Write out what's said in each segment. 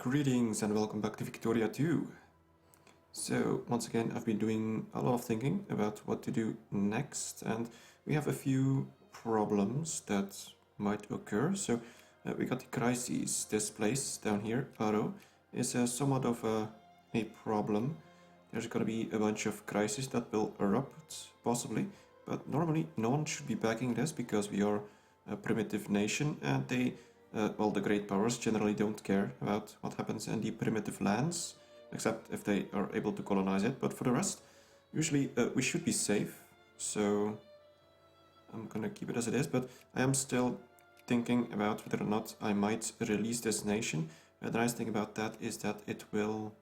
Greetings and welcome back to Victoria 2. So once again I've been doing a lot of thinking about what to do next, and we have a few problems that might occur. So we got the crises. This place down here, Aro, is somewhat of a problem. There's gonna be a bunch of crises that will erupt, possibly, but normally no one should be backing this because we are a primitive nation and well, the great powers generally don't care about what happens in the primitive lands, except if they are able to colonize it. But for the rest, usually we should be safe. So I'm gonna keep it as it is, but I am still thinking about whether or not I might release this nation. The nice thing about that is that it will...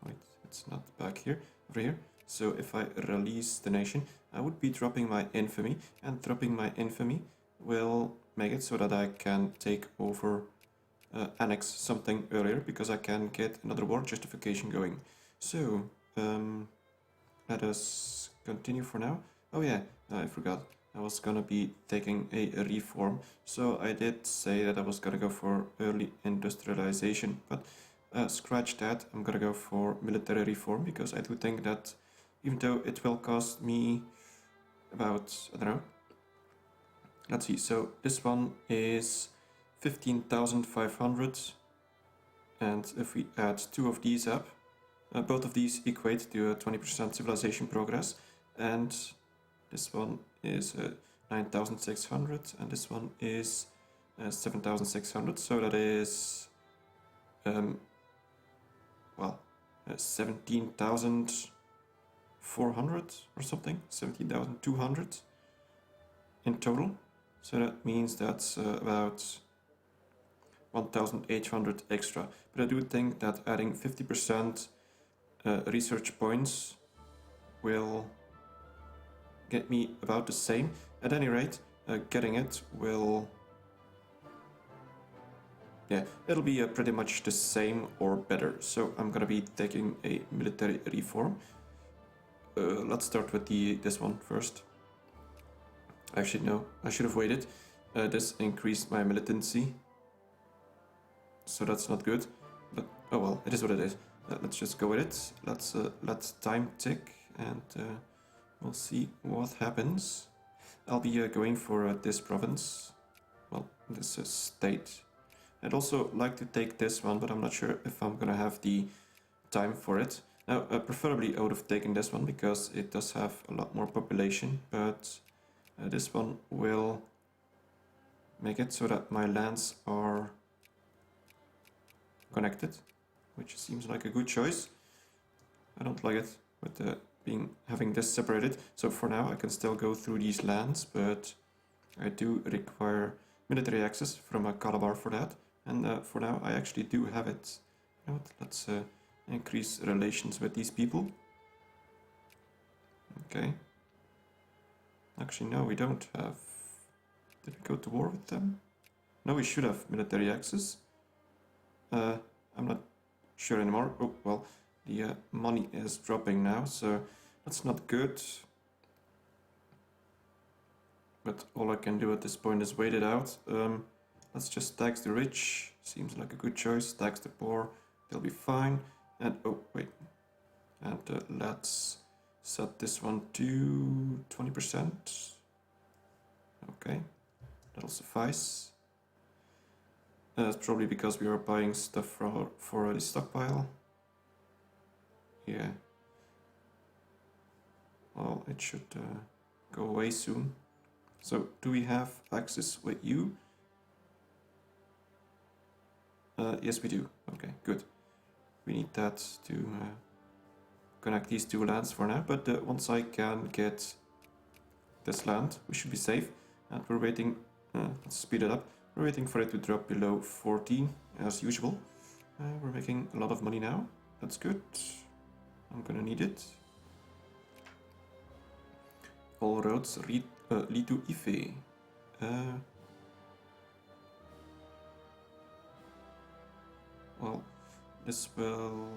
Wait, it's not back here, over here. So if I release the nation, I would be dropping my infamy, and dropping my infamy will make it so that I can take over, annex something earlier, because I can get another war justification going. So, let us continue for now. Oh yeah, I forgot. I was gonna be taking a reform. So I did say that I was gonna go for early industrialization, but scratch that. I'm gonna go for military reform, because I do think that even though it will cost me about, I don't know, let's see, so this one is 15,500, and if we add two of these up, both of these equate to a 20% civilization progress, and this one is 9,600, and this one is 7,600, so that is, well, 17,400 or something, 17,200 in total. So that means that's about 1,800 extra. But I do think that adding 50% research points will get me about the same. At any rate, getting it will... Yeah, it'll be pretty much the same or better. So I'm gonna be taking a military reform. Let's start with this one first. Actually, no, I should have waited. This increased my militancy, so that's not good. But oh well, it is what it is. Let's just go with it. Let's let time tick, and we'll see what happens. I'll be going for this province, well, this state. I'd also like to take this one, but I'm not sure if I'm gonna have the time for it. Now, preferably I would have taken this one because it does have a lot more population, but this one will make it so that my lands are connected, which seems like a good choice. I don't like it with having this separated. So for now I can still go through these lands, but I do require military access from a Calabar for that. And for now I actually do have it. You know what? Let's increase relations with these people. Okay. Actually, no, we don't have... Did we go to war with them? No, we should have military access. I'm not sure anymore. Oh, well, the money is dropping now, so that's not good. But all I can do at this point is wait it out. Let's just tax the rich. Seems like a good choice. Tax the poor. They'll be fine. And, oh, wait. And let's set this one to 20%. Okay, that'll suffice. That's probably because we are buying stuff for the stockpile. Yeah. Well, it should go away soon. So, do we have access with you? Yes, we do. Okay, good. We need that to connect these two lands for now, but once I can get this land, we should be safe. And we're waiting, let's speed it up, we're waiting for it to drop below 14 as usual. We're making a lot of money now, that's good. I'm gonna need it. All roads lead to Ife. Well, this will...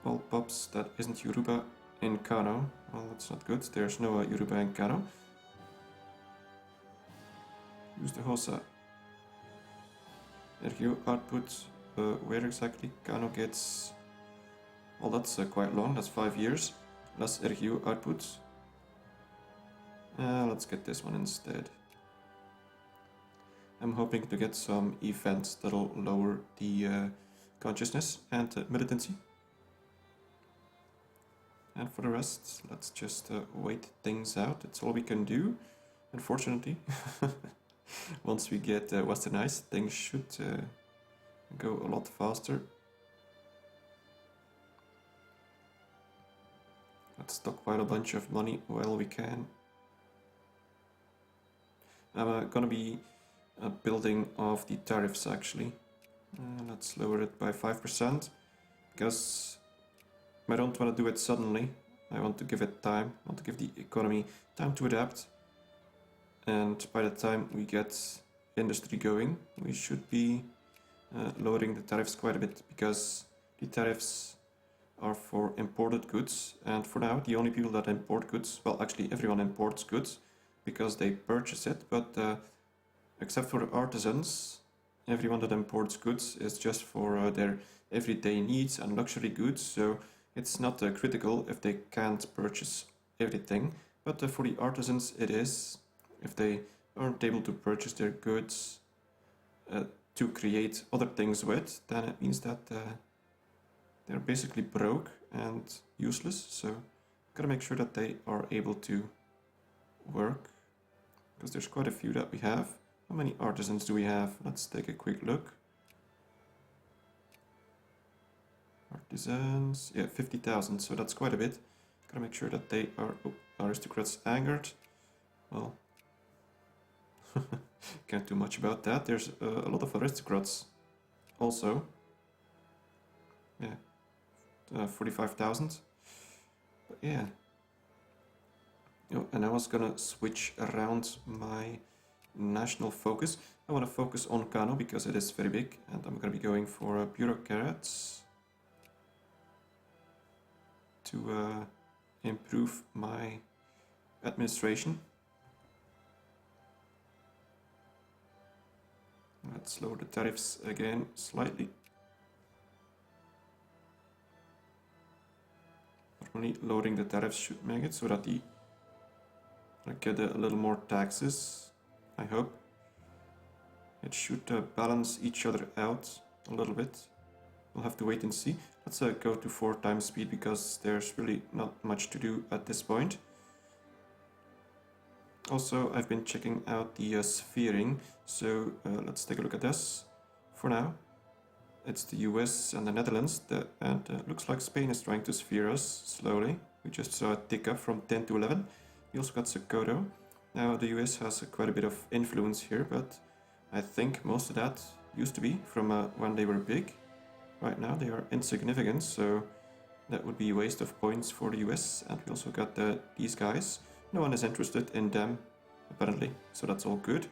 Well, pops, that isn't Yoruba in Kano. Well, that's not good. There's no Yoruba in Kano. Use the Hosa. There you go, output where exactly Kano gets... Well, that's quite long, that's 5 years. Less RGU output. Let's get this one instead. I'm hoping to get some events that'll lower the consciousness and militancy. And for the rest, let's just wait things out. That's all we can do, unfortunately. Once we get westernized, things should go a lot faster. Let's stockpile a bunch of money while we can. I'm gonna be building off the tariffs actually. Let's lower it by 5% because I don't want to do it suddenly. I want to give it time. I want to give the economy time to adapt. And by the time we get industry going, we should be lowering the tariffs quite a bit because the tariffs are for imported goods. And for now, the only people that import goods, well, actually everyone imports goods because they purchase it, but except for artisans, everyone that imports goods is just for their everyday needs and luxury goods. So it's not critical if they can't purchase everything, but for the artisans it is. If they aren't able to purchase their goods to create other things with, then it means that they're basically broke and useless. So gotta make sure that they are able to work, because there's quite a few that we have. How many artisans do we have? Let's take a quick look. Artisans, yeah, 50,000, so that's quite a bit. Gotta make sure that they are... Oh, aristocrats angered. Well, can't do much about that. There's a lot of aristocrats also. Yeah, 45,000. But yeah. Oh, and I was gonna switch around my national focus. I want to focus on Kano because it is very big, and I'm gonna be going for bureaucrats to improve my administration. Let's lower the tariffs again slightly. Only lowering the tariffs should make it so that I get a little more taxes, I hope. It should balance each other out a little bit. We'll have to wait and see. Let's go to 4 times speed because there's really not much to do at this point. Also, I've been checking out the sphering, so let's take a look at this. For now, it's the US and the Netherlands, and looks like Spain is trying to sphere us slowly. We just saw a tick up from 10 to 11. We also got Sokoto. Now the US has quite a bit of influence here, but I think most of that used to be from when they were big. Right now they are insignificant, so that would be a waste of points for the US. And we also got these guys. No one is interested in them, apparently, so that's all good.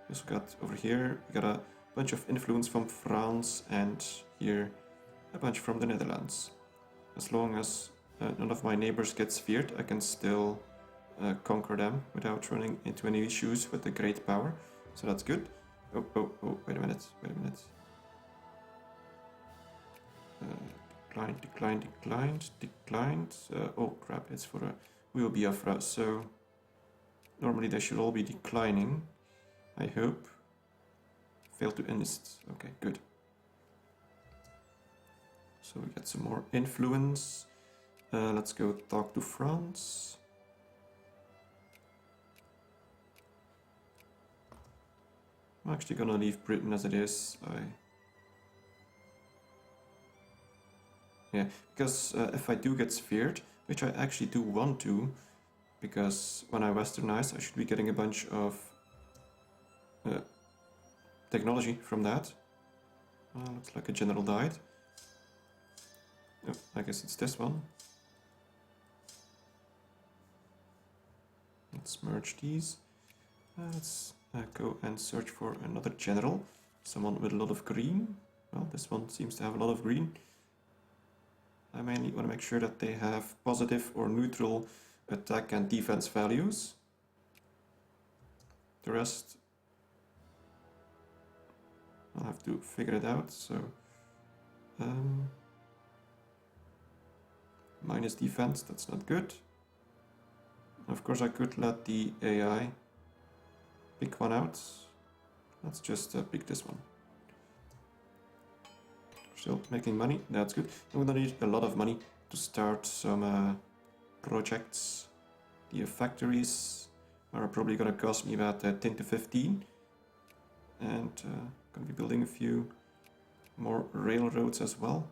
We also got over here, we got a bunch of influence from France, and here a bunch from the Netherlands. As long as none of my neighbors get sphered, I can still conquer them without running into any issues with the great power, so that's good. Oh, wait a minute. Declined. Oh crap, it's for a Wheel Biafra, so normally they should all be declining, I hope. Failed to enlist. Okay, good. So we get some more influence. Let's go talk to France. I'm actually gonna leave Britain as it is. Yeah, because if I do get sphered, which I actually do want to, because when I westernize, I should be getting a bunch of technology from that. Looks like a general died. Oh, I guess it's this one. Let's merge these. Let's go and search for another general. Someone with a lot of green. Well, this one seems to have a lot of green. I mainly want to make sure that they have positive or neutral attack and defense values. The rest, I'll have to figure it out. So Minus defense, that's not good. Of course I could let the AI pick one out. Let's just pick this one. Still making money, that's good. I'm gonna need a lot of money to start some projects. The factories are probably gonna cost me about 10 to 15. And gonna be building a few more railroads as well.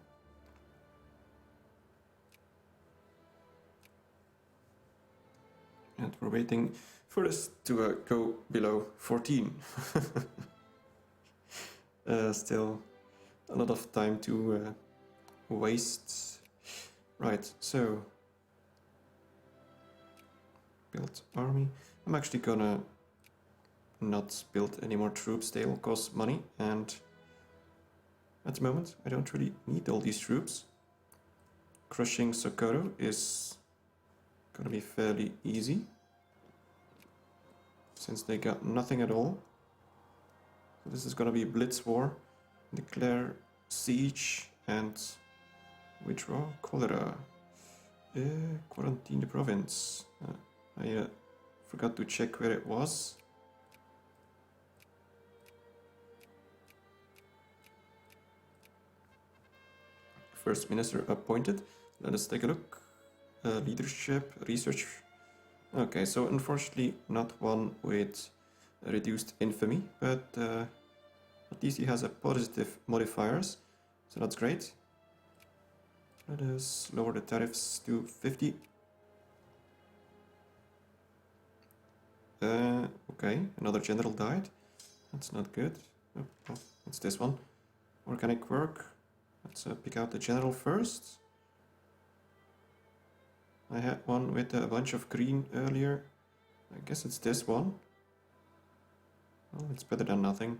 And we're waiting for this to go below 14. Still a lot of time to waste. Right, so build army. I'm actually gonna not build any more troops, they'll cost money, and at the moment I don't really need all these troops. Crushing Socorro is gonna be fairly easy, since they got nothing at all. So this is gonna be Blitz War, declare siege, and withdraw cholera. Quarantine the province. I forgot to check where it was. First minister appointed. Let us take a look. Leadership, research. Okay, so unfortunately not one with reduced infamy, but at least he has a positive modifiers, so that's great. Let us lower the tariffs to 50. Okay, another general died. That's not good. Oh, what's this one? Organic work. Let's pick out the general first. I had one with a bunch of green earlier. I guess it's this one. Well, it's better than nothing.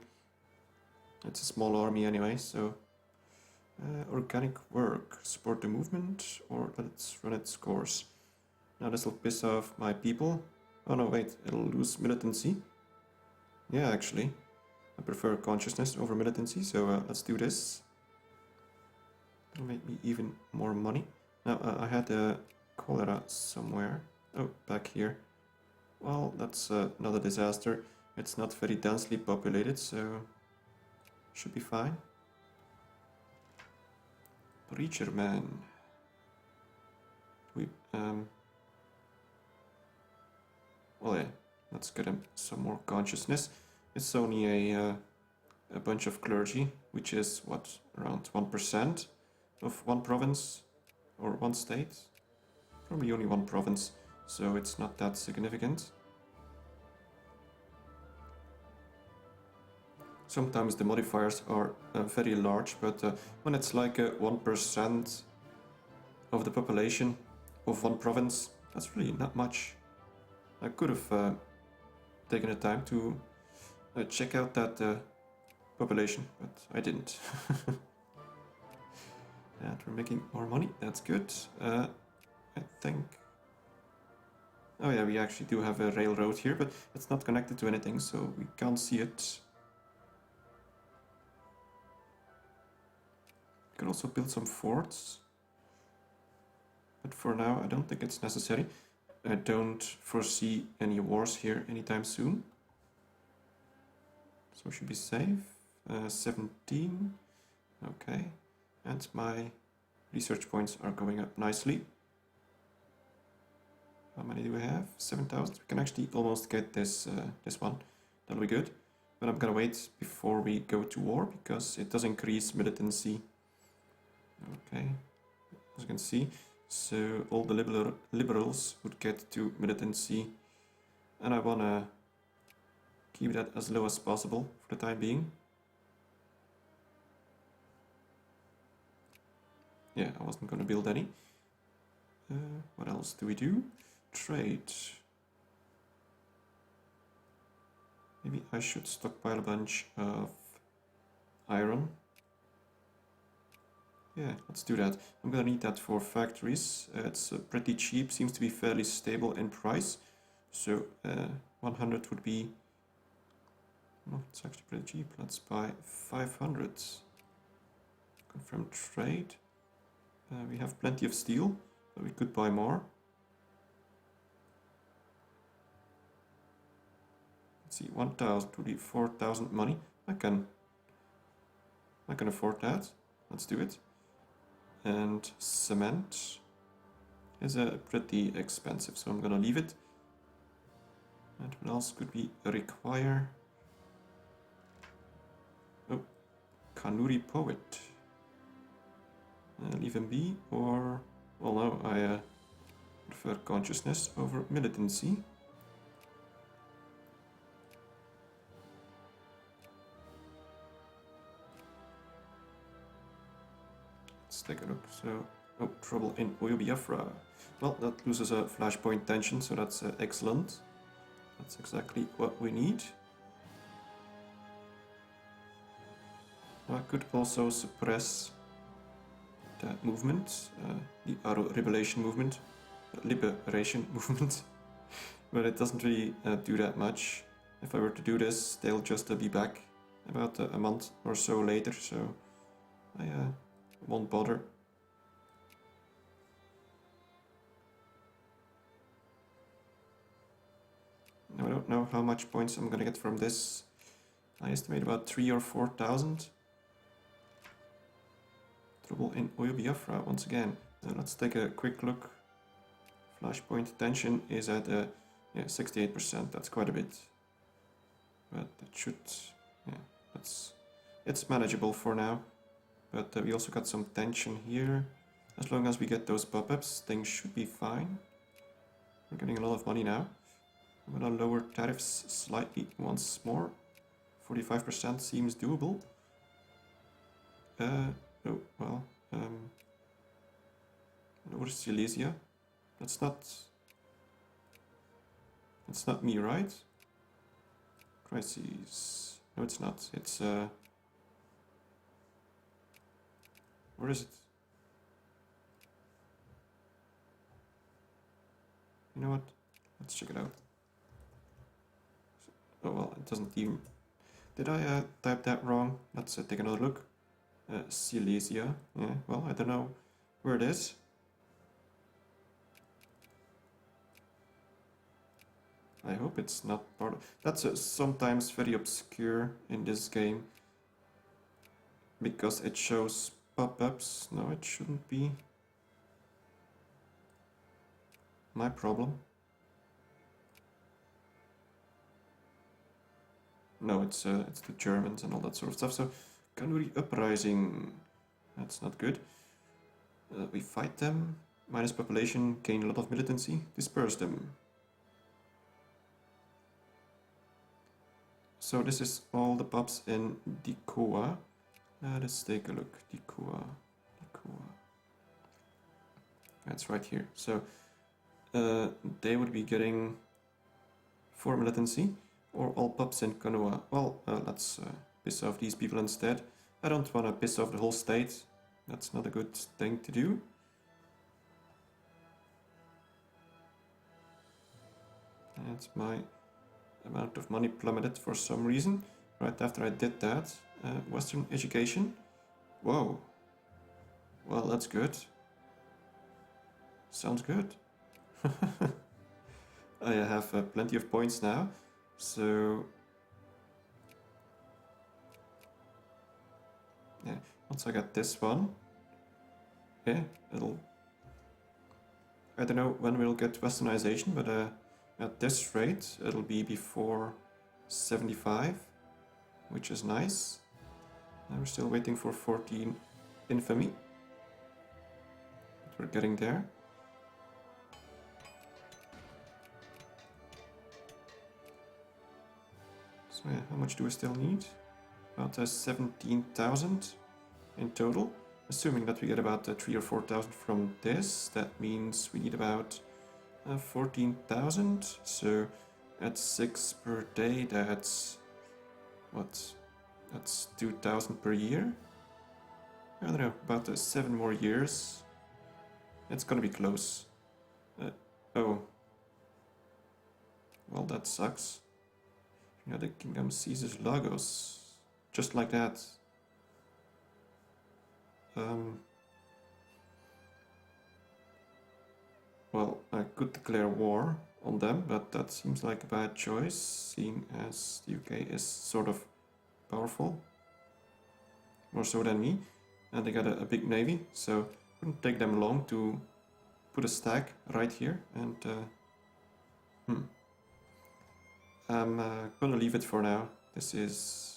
It's a small army anyway, so... organic work. Support the movement, or let's run its course. Now this will piss off my people. Oh no, wait, it'll lose militancy. Yeah, actually. I prefer consciousness over militancy, so let's do this. It'll make me even more money. Now, I had a cholera somewhere. Oh, back here. Well, that's not a disaster. It's not very densely populated, so should be fine. Preacher man. Well, yeah, let's get him some more consciousness. It's only a bunch of clergy, which is what, around 1% of one province or one state. Probably only one province, so it's not that significant. Sometimes the modifiers are very large, but when it's like 1% of the population of one province, that's really not much. I could have taken the time to check out that population, but I didn't. And we're making more money, that's good. I think... Oh yeah, we actually do have a railroad here, but it's not connected to anything, so we can't see it. We can also build some forts. But for now, I don't think it's necessary. I don't foresee any wars here anytime soon. So we should be safe. 17. Okay. And my research points are going up nicely. How many do we have? 7,000. We can actually almost get this this one. That'll be good. But I'm gonna wait before we go to war, because it does increase militancy. Okay. As you can see. So all the liberals would get to militancy, and I wanna keep that as low as possible for the time being. Yeah, I wasn't gonna build any. What else do we do? Trade. Maybe I should stockpile a bunch of iron. Yeah, let's do that. I'm gonna need that for factories. It's pretty cheap, seems to be fairly stable in price. So 100 would be... No, it's actually pretty cheap. Let's buy 500. from trade. We have plenty of steel, so we could buy more. Let's see, 1,000 to the 4,000 money. I can afford that. Let's do it. And cement is pretty expensive, so I'm gonna leave it. And what else could we require? Oh, Kanuri Poet. Leave him be, or... Well, no, I prefer consciousness over militancy. Let's take a look. So, oh, trouble in Oyo Biafra. Well, that loses a flashpoint tension, so that's excellent. That's exactly what we need. I could also suppress that movement, the Aro Liberation movement, but it doesn't really do that much. If I were to do this, they'll just be back about a month or so later, so I won't bother. Now, I don't know how much points I'm gonna get from this. I estimate about 3,000 or 4,000. Trouble in Oyo Biafra once again. Let's take a quick look. Flashpoint tension is at 68%. That's quite a bit, but it should, it's manageable for now. But we also got some tension here. As long as we get those pop-ups, things should be fine. We're getting a lot of money now. I'm gonna lower tariffs slightly once more. 45% seems doable. Oh, well, lower Silesia. That's not me, right? Crises. No, it's not. It's, where is it? You know what? Let's check it out. Oh, well, it doesn't even... Did I type that wrong? Let's take another look. Silesia. Yeah, well, I don't know where it is. I hope it's not part of... That's sometimes very obscure in this game, because it shows pop-ups. No, it shouldn't be my problem. No, it's the Germans and all that sort of stuff. So, Kanuri Uprising, that's not good. We fight them, minus population, gain a lot of militancy, disperse them. So this is all the pubs in Dikoa. Let's take a look. Dikoa. That's right here. So they would be getting 4 militancy, or all pubs in Kanoa. Well, let's piss off these people instead. I don't want to piss off the whole state. That's not a good thing to do. And my amount of money plummeted for some reason. Right after I did that. Western education. Whoa. Well, that's good. Sounds good. I have plenty of points now. So... yeah, once I got this one, yeah, it'll... I don't know when we'll get westernization, but at this rate, it'll be before 75, which is nice. And we're still waiting for 14 infamy. But we're getting there. So yeah, how much do we still need? About 17,000 in total. Assuming that we get about 3,000 or 4,000 from this, that means we need about 14,000. So at 6 per day, that's what? That's 2,000 per year. I don't know, about 7 more years. It's gonna be close. Oh. Well, that sucks. United Kingdom seizes Lagos. Just like that. Well, I could declare war on them, but that seems like a bad choice, seeing as the UK is sort of powerful, more so than me, and they got a big navy, so it wouldn't take them long to put a stack right here, and I'm gonna leave it for now. This is...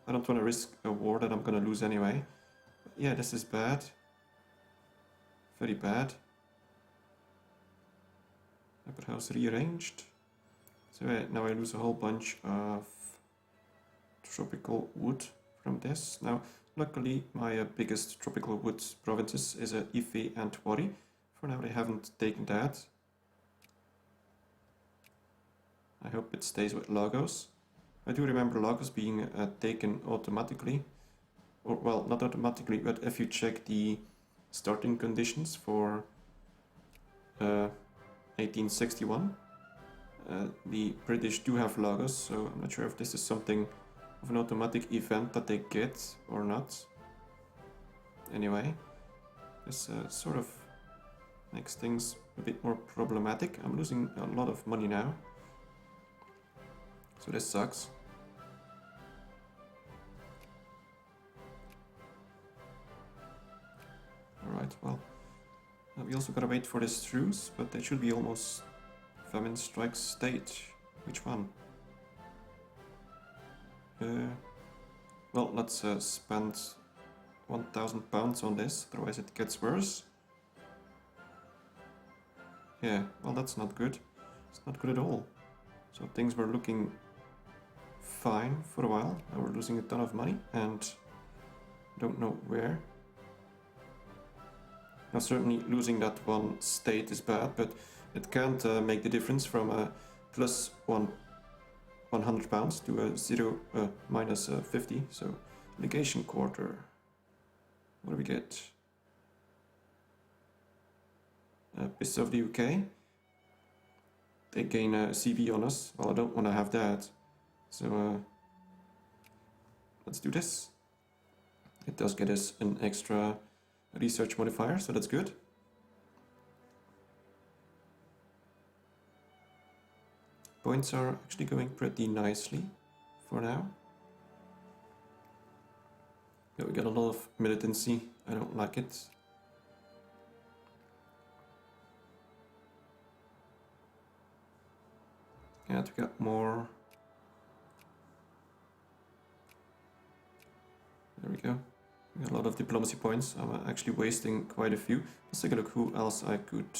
I don't want to risk a war that I'm gonna lose anyway. But yeah, this is bad. Very bad. Upper house rearranged. So now I lose a whole bunch of tropical wood from this. Now, luckily, my biggest tropical wood provinces is Ife and Wari. For now, they haven't taken that. I hope it stays with Lagos. I do remember Lagos being taken automatically. Or, well, not automatically, but if you check the starting conditions for 1861, the British do have Lagos, so I'm not sure if this is something of an automatic event that they get or not. Anyway, this sort of makes things a bit more problematic. I'm losing a lot of money now, so this sucks. Alright, well, we also gotta wait for this truce, but they should be almost famine strikes stage. Which one? Well, let's spend 1,000 pounds on this, otherwise it gets worse. Yeah, well, that's not good. It's not good at all. So things were looking fine for a while. Now we're losing a ton of money and don't know where. Now certainly losing that one state is bad, but it can't make the difference from a plus 100 pounds to a minus 50. So legation quarter. What do we get? Piss of the UK. They gain a CV on us. Well, I don't want to have that. So let's do this. It does get us an extra research modifier, so that's good. Points are actually going pretty nicely for now. Yeah, we got a lot of militancy. I don't like it. And we got more. There we go. We got a lot of diplomacy points. I'm actually wasting quite a few. Let's take a look who else I could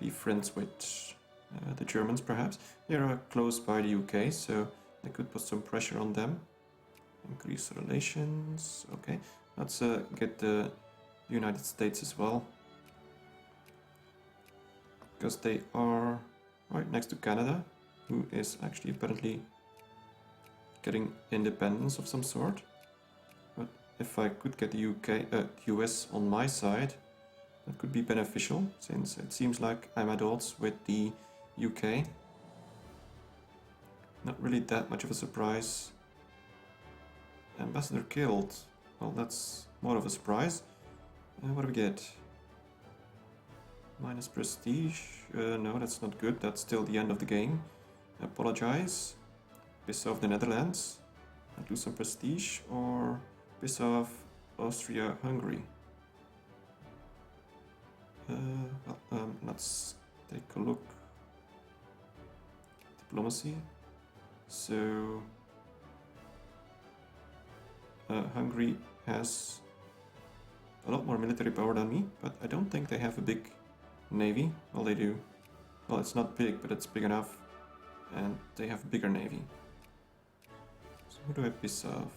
be friends with. The Germans, perhaps. They're close by the UK, so I could put some pressure on them. Increase relations. Okay, let's get the United States as well, because they are right next to Canada, who is actually apparently getting independence of some sort. But if I could get the US on my side, that could be beneficial, since it seems like I'm at odds with the UK. Not really that much of a surprise. Ambassador killed. Well, that's more of a surprise. What do we get? Minus prestige. No, that's not good. That's still the end of the game. Apologize. Piss off the Netherlands and lose some prestige, or piss off Austria-Hungary. Let's take a look. Diplomacy. So Hungary has a lot more military power than me, but I don't think they have a big navy. Well, they do. Well, it's not big, but it's big enough, and they have a bigger navy. So who do I piss off?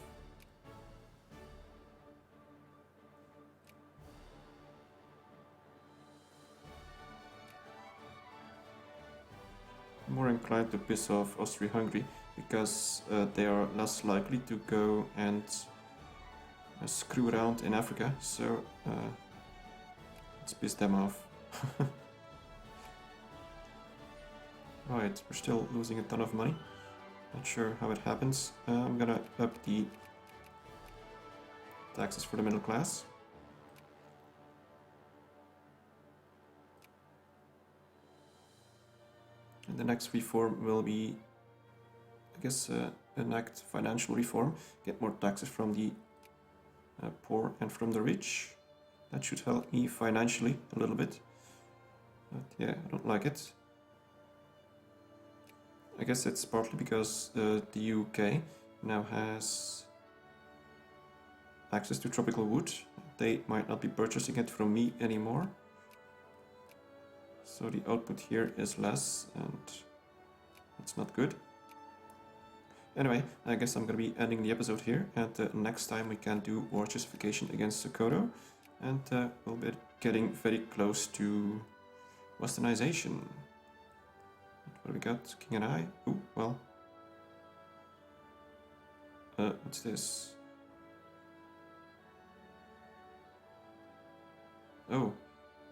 More inclined to piss off Austria-Hungary, because they are less likely to go and screw around in Africa, so let's piss them off. Right, we're still losing a ton of money. Not sure how it happens. I'm gonna up the taxes for the middle class. And the next reform will be, I guess, enact financial reform, get more taxes from the poor and from the rich. That should help me financially a little bit. But yeah, I don't like it. I guess it's partly because the UK now has access to tropical wood. They might not be purchasing it from me anymore. So the output here is less, and that's not good. Anyway, I guess I'm gonna be ending the episode here, and next time we can do war justification against Sokoto, and we'll be getting very close to westernization. What do we got? King and I? Ooh, well. What's this? Oh,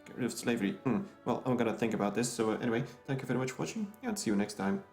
get rid of slavery. Well, I'm gonna think about this. So anyway, thank you very much for watching, and see you next time.